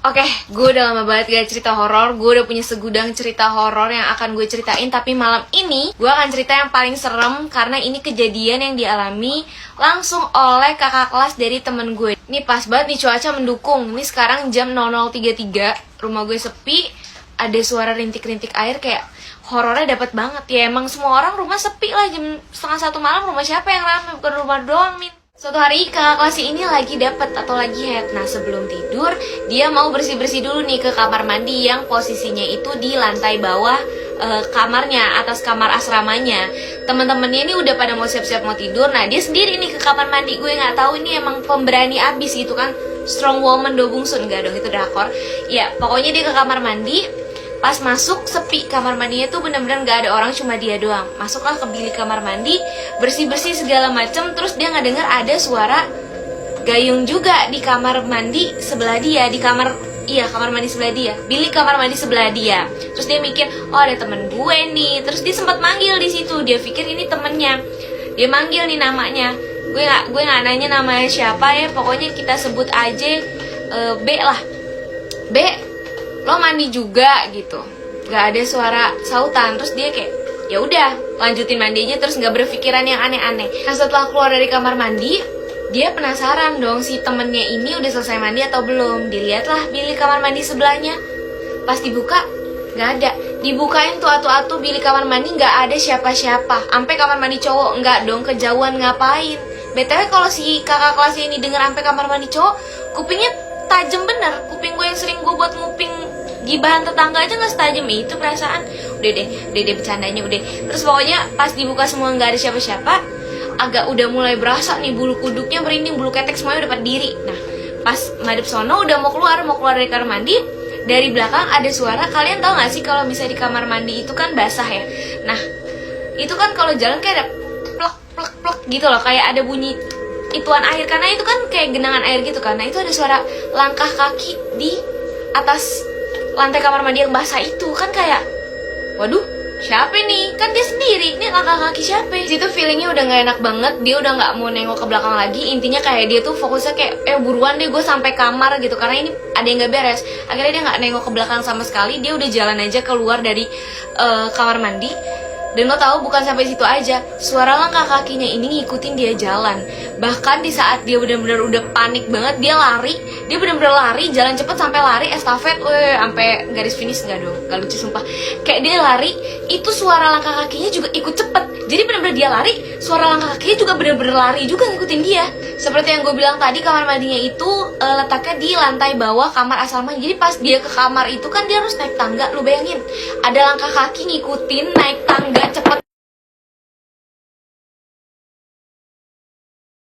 Oke, gue udah lama banget gak cerita horor. Gue udah punya segudang cerita horor yang akan gue ceritain. Tapi malam ini gue akan cerita yang paling serem, karena ini kejadian yang dialami langsung oleh kakak kelas dari temen gue. Ini pas banget nih, cuaca mendukung. Ini sekarang jam 00.33. Rumah gue sepi, ada suara rintik-rintik air, kayak horornya dapet banget. Ya emang semua orang rumah sepi lah, jam 12:30 malam. Rumah siapa yang ramai? Bukan rumah doang, Min. Suatu hari kakak kelas ini lagi dapet atau lagi head. Nah, sebelum tidur dia mau bersih-bersih dulu nih ke kamar mandi yang posisinya itu di lantai bawah kamarnya, atas kamar asramanya. Teman-temannya ini udah pada mau siap-siap mau tidur. Nah, dia sendiri nih ke kamar mandi. Gue nggak tahu ini emang pemberani abis gitu kan, strong woman do bungsun, enggak dong, itu drakor. Ya pokoknya dia ke kamar mandi. Pas masuk sepi, kamar mandinya tuh bener-bener gak ada orang, cuma dia doang. Masuklah ke bilik kamar mandi, bersih-bersih segala macem. Terus dia nggak dengar ada suara gayung juga di kamar mandi sebelah dia, di kamar mandi sebelah dia, bilik kamar mandi sebelah dia. Terus dia mikir, oh ada temen gue nih. Terus dia sempat manggil di situ, dia pikir ini temennya. Dia manggil nih namanya. Gue nggak nanya namanya siapa ya, pokoknya kita sebut aja B lah. B, lo mandi juga gitu. Gak ada suara sautan. Terus dia kayak, ya udah lanjutin mandinya, terus nggak berpikiran yang aneh-aneh. Nah, setelah keluar dari kamar mandi, dia penasaran dong, si temennya ini udah selesai mandi atau belum. Dilihatlah bilik kamar mandi sebelahnya. Pas dibuka, nggak ada. Dibukain tuh atu-atu bilik kamar mandi, nggak ada siapa-siapa. Sampai kamar mandi cowok, nggak dong, kejauhan ngapain. BTW kalau si kakak kelas ini denger sampai kamar mandi cowok, kupingnya tajam bener. Kuping gue yang sering gue buat nguping gibahan tetangga aja nggak setajam itu perasaan. Udah deh bercandanya udah. Terus pokoknya pas dibuka semua nggak ada siapa-siapa, agak udah mulai berasa nih, bulu kuduknya merinding, bulu ketek semuanya udah pada diri. Nah, pas madep sono udah mau keluar dari kamar mandi, dari belakang ada suara. Kalian tahu nggak sih kalau misalnya di kamar mandi itu kan basah ya? Nah, itu kan kalau jalan kayak ada plek plek plek gitu loh, kayak ada bunyi ituan air, karena itu kan kayak genangan air gitu kan. Nah, itu ada suara langkah kaki di atas lantai kamar mandi yang basah itu. Kan kayak, waduh, siapa nih? Kan dia sendiri, ini langkah kaki siapa? Situ feelingnya udah gak enak banget. Dia udah gak mau nengok ke belakang lagi. Intinya kayak dia tuh fokusnya kayak, buruan deh gue sampai kamar gitu, karena ini ada yang gak beres. Akhirnya dia gak nengok ke belakang sama sekali. Dia udah jalan aja keluar dari kamar mandi. Dan lo tahu, bukan sampai situ aja, suara langkah kakinya ini ngikutin dia jalan. Bahkan di saat dia benar-benar udah panik banget, dia lari. Dia benar-benar lari, jalan cepet sampai lari estafet, sampai garis finish. Nggak dong, gak lucu sumpah. Kayak dia lari, itu suara langkah kakinya juga ikut cepet. Jadi benar-benar dia lari, suara langkah kakinya juga benar-benar lari juga ngikutin dia. Seperti yang gue bilang tadi, kamar mandinya itu letaknya di lantai bawah kamar asrama. Jadi pas dia ke kamar itu kan dia harus naik tangga. Lu bayangin, ada langkah kaki ngikutin naik tangga cepet